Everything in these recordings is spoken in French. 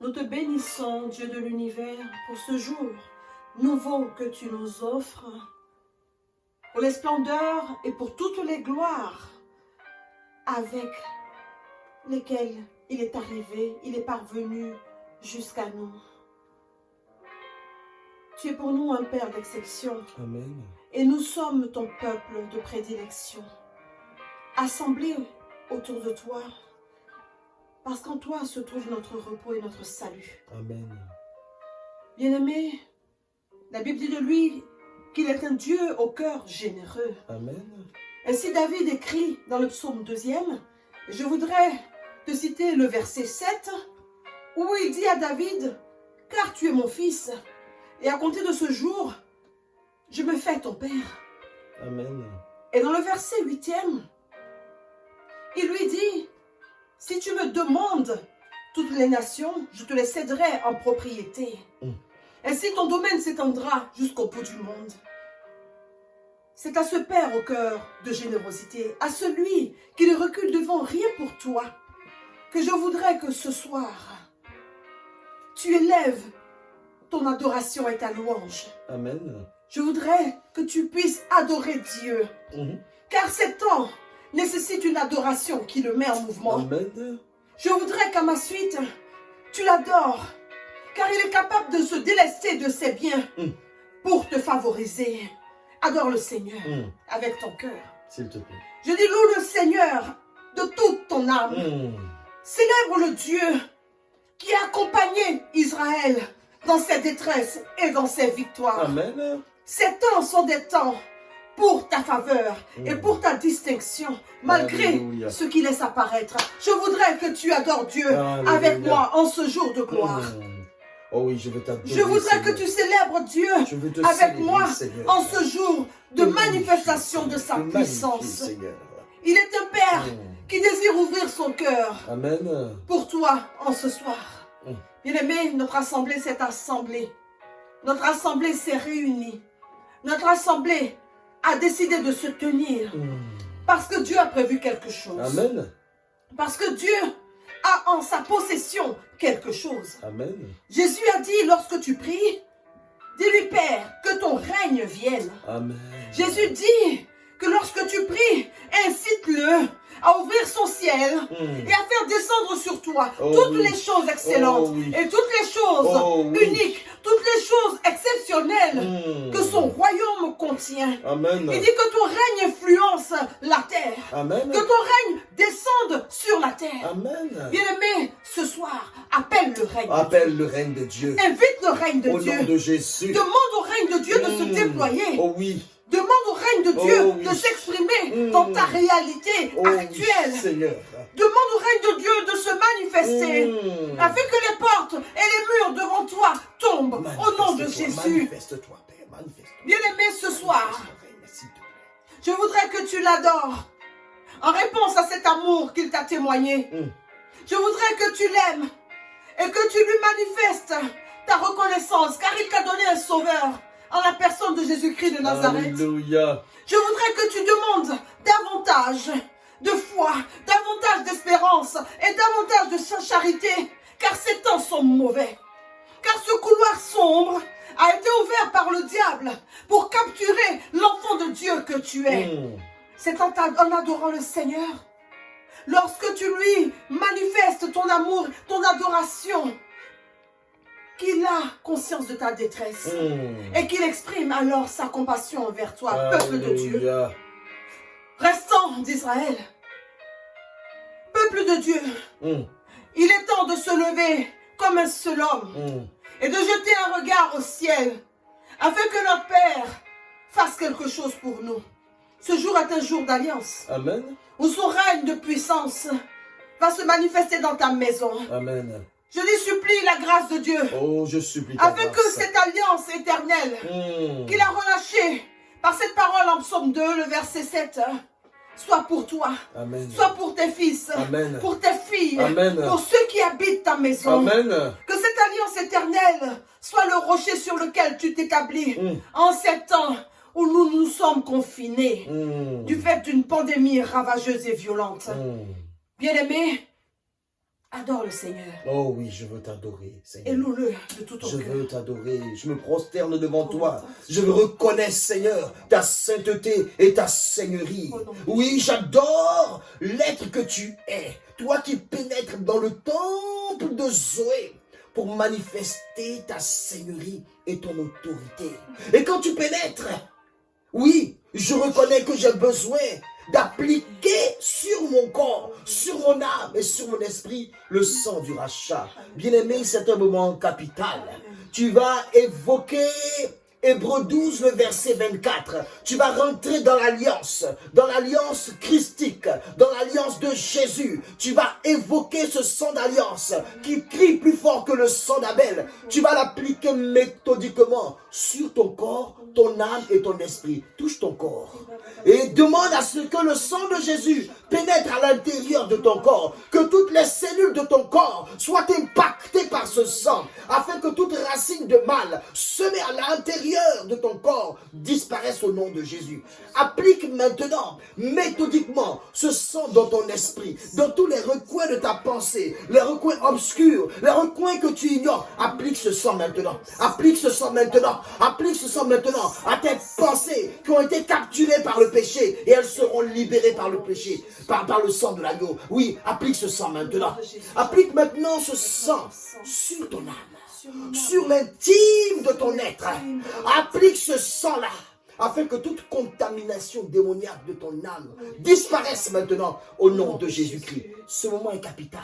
Nous te bénissons, Dieu de l'univers, pour ce jour nouveau que tu nous offres, pour les splendeurs et pour toutes les gloires avec lesquelles il est arrivé, il est parvenu jusqu'à nous. Tu es pour nous un Père d'exception. Amen. Et nous sommes ton peuple de prédilection, assemblés autour de toi, parce qu'en toi se trouve notre repos et notre salut. Amen. Bien-aimé, la Bible dit de lui qu'il est un Dieu au cœur généreux. Amen. Ainsi David écrit dans le psaume 2e, je voudrais te citer le verset 7, où il dit à David, « Car tu es mon fils, et à compter de ce jour, je me fais ton père. » Amen. Et dans le verset 8e, il lui dit, « Si tu me demandes toutes les nations, je te les céderai en propriété. Ainsi ton domaine s'étendra jusqu'au bout du monde. » C'est à ce Père au cœur de générosité, à celui qui ne recule devant rien pour toi, que je voudrais que ce soir, tu élèves ton adoration et ta louange. Amen. Je voudrais que tu puisses adorer Dieu, car ces temps nécessitent une adoration qui le met en mouvement. Amen. Je voudrais qu'à ma suite, tu l'adores, car il est capable de se délester de ses biens pour te favoriser. Adore le Seigneur avec ton cœur. S'il te plaît. Je dis loue le Seigneur de toute ton âme. Célèbre le Dieu qui a accompagné Israël dans ses détresses et dans ses victoires. Amen. Ces temps sont des temps pour ta faveur et pour ta distinction, malgré Alléluia. ce qui laisse apparaître. Je voudrais que tu adores Dieu Alléluia. avec moi en ce jour de gloire. Oh oui, je veux t'adorer. Je voudrais Seigneur. que tu célèbres Dieu Je veux te avec célébrer, moi Seigneur. en ce jour de Te manifestation de magnifier, sa te magnifier, puissance. Seigneur. Il est un Père qui désire ouvrir son cœur Amen. pour toi en ce soir. Bien-aimé, notre assemblée s'est assemblée. Notre assemblée s'est réunie. Notre assemblée a décidé de se tenir parce que Dieu a prévu quelque chose. Amen. Parce que Dieu a en sa possession quelque chose. Amen. Jésus a dit, lorsque tu pries, dis-lui, Père, que ton règne vienne. Amen. Jésus dit que lorsque tu pries, incite-le à ouvrir son ciel et à faire descendre sur toi toutes les choses excellentes et toutes les choses uniques, toutes les choses exceptionnelles que son royaume contient. Amen. Il dit que ton règne influence la terre, Amen. que ton règne descende sur la terre. Amen. Bien-aimé, ce soir, appelle le règne. Appelle le règne de Dieu. Invite le règne de Au Dieu. nom de Jésus. Demande au règne de Dieu de se déployer. Oh oui. Demande au règne de Dieu Oh oui. de s'exprimer dans ta réalité actuelle. Oui, Seigneur. Demande au règne de Dieu de se manifester afin que les portes et les murs devant toi tombent au nom de Jésus. Manifeste-toi, Père. Manifeste-toi. Bien-aimé, ce soir, S'il te plaît. je voudrais que tu l'adores en réponse à cet amour qu'il t'a témoigné. Je voudrais que tu l'aimes et que tu lui manifestes ta reconnaissance car il t'a donné un sauveur en la personne de Jésus-Christ de Nazareth. Alléluia. Je voudrais que tu demandes davantage de foi, davantage d'espérance et davantage de charité, car ces temps sont mauvais. Car ce couloir sombre a été ouvert par le diable pour capturer l'enfant de Dieu que tu es. C'est en adorant le Seigneur, lorsque tu lui manifestes ton amour, ton adoration, qu'il a conscience de ta détresse et qu'il exprime alors sa compassion envers toi, peuple de Dieu. Alléluia. Restant d'Israël, peuple de Dieu, il est temps de se lever comme un seul homme et de jeter un regard au ciel afin que notre Père fasse quelque chose pour nous. Ce jour est un jour d'alliance Amen. où son règne de puissance va se manifester dans ta maison. Amen. Je dis supplie la grâce de Dieu Oh, je supplie ta afin grâce. que cette alliance éternelle qu'il a relâchée par cette parole en psaume 2, le verset 7, soit pour toi, Amen. soit pour tes fils, Amen. pour tes filles, Amen. pour ceux qui habitent ta maison. Amen. Que cette alliance éternelle soit le rocher sur lequel tu t'établis en ces temps où nous nous sommes confinés du fait d'une pandémie ravageuse et violente. Bien-aimé, Adore le Seigneur. Oh oui, je veux t'adorer, Et Seigneur. loue-le de tout ton Je cœur. veux t'adorer, je me prosterne devant toi. Je veux reconnaître, Seigneur, ta sainteté et ta seigneurie. Oui, j'adore l'être que tu es. Toi qui pénètres dans le temple de Zoé pour manifester ta seigneurie et ton autorité. Et quand tu pénètres, oui, je reconnais que j'ai besoin d'appliquer sur mon corps, sur mon âme et sur mon esprit le sang du rachat. Bien-aimé, c'est un moment capital. Tu vas évoquer Hébreux 12, le verset 24. Tu vas rentrer dans l'alliance christique, dans l'alliance de Jésus. Tu vas évoquer ce sang d'alliance qui crie plus fort que le sang d'Abel. Tu vas l'appliquer méthodiquement sur ton corps, ton âme et ton esprit. Touche ton corps et demande à ce que le sang de Jésus pénètre à l'intérieur de ton corps, que toutes les cellules de ton corps soient impactées par ce sang, afin que toute racine de mal semée à l'intérieur de ton corps disparaisse au nom de Jésus. Applique maintenant méthodiquement ce sang dans ton esprit, dans tous les recoins de ta pensée, les recoins obscurs, les recoins que tu ignores. Applique ce sang maintenant. Applique ce sang maintenant. Applique ce sang maintenant à tes pensées qui ont été capturées par le péché et elles seront libérées par le péché, par le sang de l'agneau. Oui, applique ce sang maintenant. Applique maintenant ce sang sur ton âme, sur l'intime de ton être. Applique ce sang-là afin que toute contamination démoniaque de ton âme disparaisse maintenant au nom de Jésus-Christ. Ce moment est capital,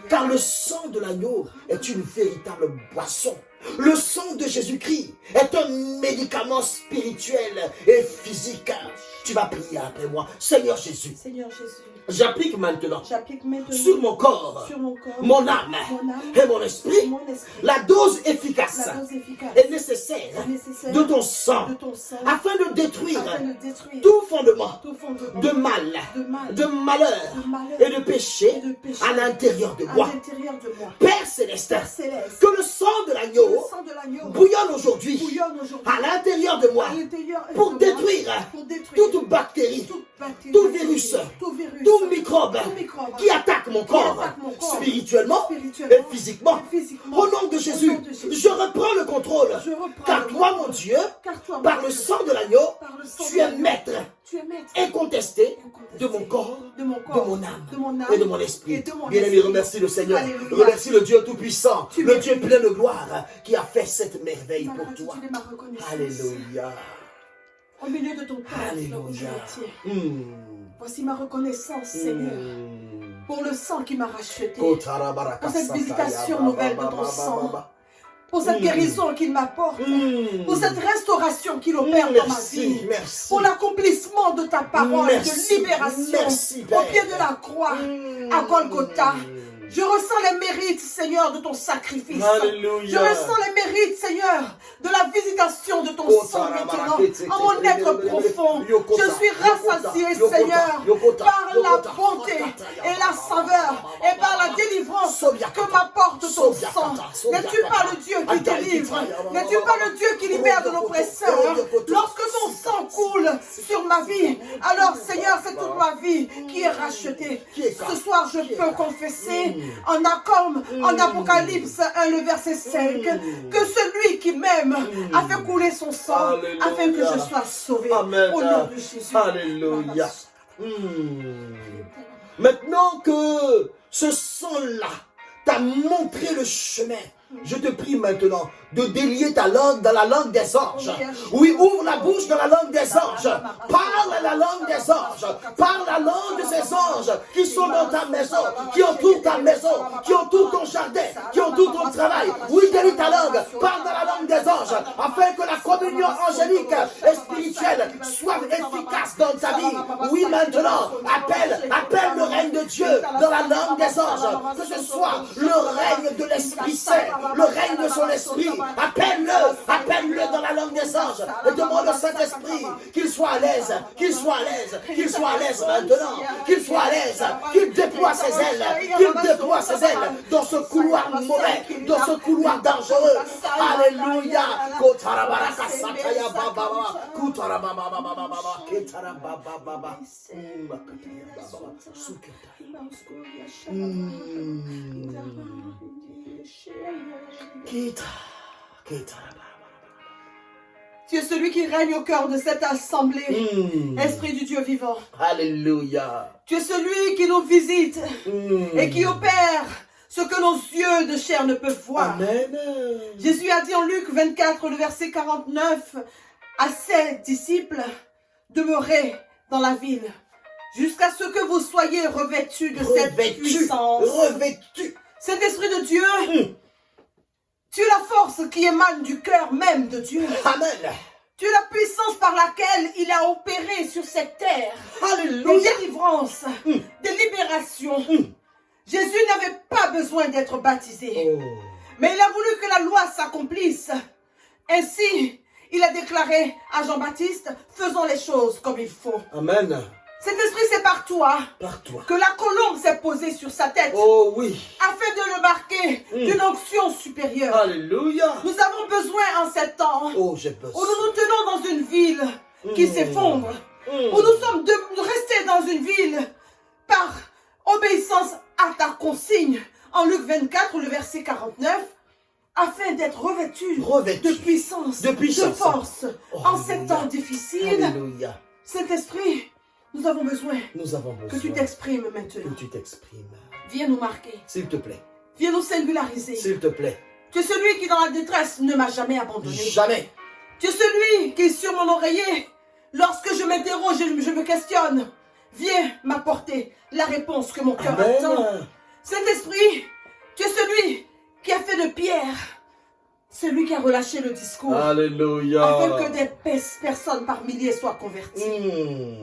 car le sang de l'agneau est une véritable boisson. Le sang de Jésus-Christ est un médicament spirituel et physique. Tu vas prier après moi. Seigneur Jésus, j'applique maintenant sur mon corps, mon âme et mon esprit la dose efficace et nécessaire de ton sang afin de détruire tout fondement de mal, de malheur et de péché à l'intérieur de moi. Père Céleste, que le sang de l'agneau bouillonne aujourd'hui à l'intérieur de moi pour détruire toute bactérie, tout virus, tout microbe qui attaque mon corps spirituellement et physiquement. Au nom de Jésus, je reprends le contrôle, car toi, mon Dieu, par le sang de l'agneau, tu es maître incontesté de mon corps, de mon âme et de mon esprit. Bien-aimé, remercie le Seigneur, remercie le Dieu Tout-Puissant, le Dieu plein de gloire qui a fait cette merveille pour toi. Alléluia. Au milieu de ton temple, où je me tiens. Voici ma reconnaissance, Seigneur, pour le sang qui m'a racheté, pour cette visitation nouvelle de ton sang, pour cette guérison qu'il m'apporte, pour cette restauration qu'il opère dans ma vie, pour l'accomplissement de ta parole de libération au pied de la croix à Golgotha. Je ressens les mérites, Seigneur, de ton sacrifice. Alléluia. Je ressens les mérites, Seigneur, de la visitation de ton sang maintenant, en mon être profond. Je suis rassasié, Seigneur, par la bonté et la saveur et par la délivrance que m'apporte ton sang. N'es-tu pas le Dieu qui délivre? N'es-tu pas le Dieu qui libère de l'oppresseur? Lorsque ton sang coule sur ma vie, alors, Seigneur, c'est toute ma vie qui est rachetée. Ce soir, je peux confesser en Apocalypse 1, le verset 5, que celui qui m'aime a fait couler son sang afin que je sois sauvé. Amen. Au nom de Jésus. Alléluia. Maintenant que ce sang-là t'a montré le chemin, je te prie maintenant de délier ta langue dans la langue des anges. Oui, ouvre la bouche dans la langue des anges. Parle la langue des anges. Parle la langue de ces anges qui sont dans ta maison, qui entourent ta maison, qui entourent ton jardin, qui entourent ton travail. Oui, délie ta langue. Parle dans la langue des anges afin que la communion angélique et spirituelle soit efficace dans ta vie. Oui, maintenant, appelle le règne de Dieu dans la langue des anges. Que ce soit le règne de l'Esprit Saint, le règne de son esprit. Appelle-le dans la langue des anges et demande au Saint-Esprit qu'il soit à l'aise, qu'il soit à l'aise, qu'il soit à l'aise maintenant, qu'il soit à l'aise, qu'il déploie ses ailes, dans ce couloir mauvais, dans ce couloir dangereux. Alléluia. Tu es celui qui règne au cœur de cette assemblée, Esprit du Dieu vivant. Alléluia. Tu es celui qui nous visite et qui opère ce que nos yeux de chair ne peuvent voir. Amen. Jésus a dit en Luc 24, le verset 49, à ses disciples, demeurez dans la ville jusqu'à ce que vous soyez revêtus de cette puissance. Revêtus. Cet Esprit de Dieu, tu es la force qui émane du cœur même de Dieu. Amen. Tu es la puissance par laquelle il a opéré sur cette terre. Alléluia. Des délivrances, des libérations. Jésus n'avait pas besoin d'être baptisé. Mais il a voulu que la loi s'accomplisse. Ainsi, il a déclaré à Jean-Baptiste, faisons les choses comme il faut. Amen. Cet esprit, c'est par toi que la colombe s'est posée sur sa tête. Oh oui. Afin de le marquer d'une onction supérieure. Alléluia. Nous avons besoin en ces temps Oh, j'ai besoin. où nous nous tenons dans une ville qui s'effondre. Où nous sommes restés dans une ville par obéissance à ta consigne. En Luc 24, le verset 49. Afin d'être revêtus de puissance, de force, en ces temps difficiles. Alléluia. Saint-Esprit, nous avons besoin que tu t'exprimes maintenant. Que tu t'exprimes. Viens nous marquer. S'il te plaît. Viens nous singulariser. S'il te plaît. Tu es celui qui dans la détresse ne m'a jamais abandonné. Jamais. Tu es celui qui est sur mon oreiller. Lorsque je m'interroge, je me questionne. Viens m'apporter la réponse que mon cœur attend. Saint-Esprit, tu es celui qui a fait de Pierre celui qui a relâché le discours. Alléluia. Afin que des personnes par milliers soient converties.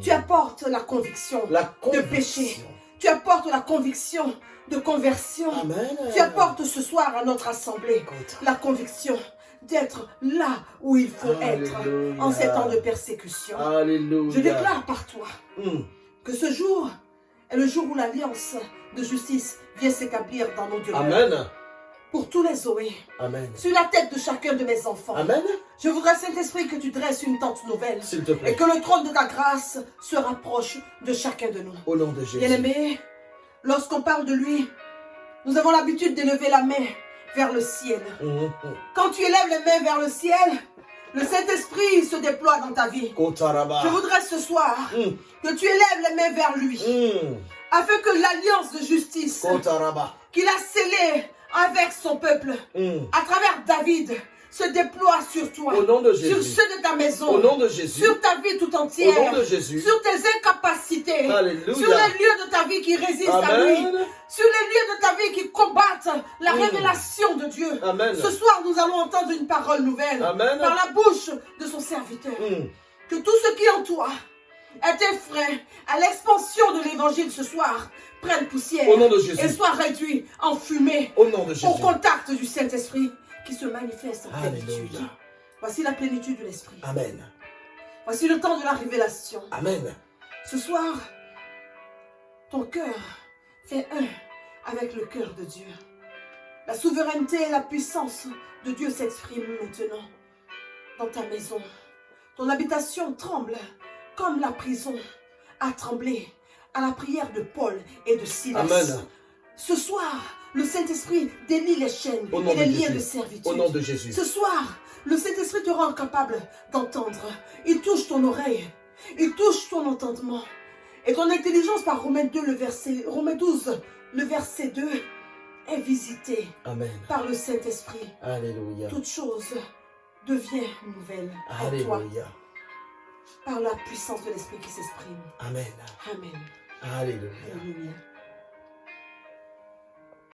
Tu apportes la conviction de péché. Tu apportes la conviction de conversion. Amen. Tu apportes ce soir à notre assemblée la conviction d'être là où il faut être en ces temps de persécution. Alléluia. Je déclare par toi que ce jour est le jour où l'alliance de justice vient s'établir dans nos dieux. Amen. Pour tous les Zoé. Amen. Sur la tête de chacun de mes enfants. Amen. Je voudrais, Saint-Esprit, que tu dresses une tente nouvelle. S'il te plaît. Et que le trône de ta grâce se rapproche de chacun de nous. Au nom de Jésus. Bien-aimé, lorsqu'on parle de lui, nous avons l'habitude d'élever la main vers le ciel. Quand tu élèves les mains vers le ciel, le Saint-Esprit se déploie dans ta vie. Je voudrais ce soir que tu élèves les mains vers lui. Afin que l'alliance de justice qu'il a scellée avec son peuple, à travers David, se déploie sur toi, au nom de Jésus. sur ceux de ta maison, au nom de Jésus. sur ta vie tout entière, au nom de Jésus. sur tes incapacités, Alléluia. sur les lieux de ta vie qui résistent Amen. à lui, sur les lieux de ta vie qui combattent la révélation de Dieu. Amen. Ce soir, nous allons entendre une parole nouvelle Amen. par la bouche de son serviteur. Que tout ce qui en toi est un frein à l'expansion de l'évangile ce soir prenne poussière au nom de Jésus. Et soit réduit en fumée au nom de Jésus. Au contact du Saint-Esprit qui se manifeste en plénitude. Alléluia. Voici la plénitude de l'Esprit. Amen. Voici le temps de la révélation. Amen. Ce soir, ton cœur fait un avec le cœur de Dieu. La souveraineté et la puissance de Dieu s'expriment maintenant dans ta maison. Ton habitation tremble comme la prison a tremblé à la prière de Paul et de Silas. Amen. Ce soir, le Saint-Esprit délie les chaînes et les liens de servitude. Au nom de Jésus. Ce soir, le Saint-Esprit te rend capable d'entendre. Il touche ton oreille. Il touche ton entendement. Et ton intelligence par Romains 12, le verset 2, est visitée Amen. par le Saint-Esprit. Alléluia. Toute chose devient nouvelle en toi Alléluia. par la puissance de l'Esprit qui s'exprime. Amen. Amen. Alléluia. Alléluia.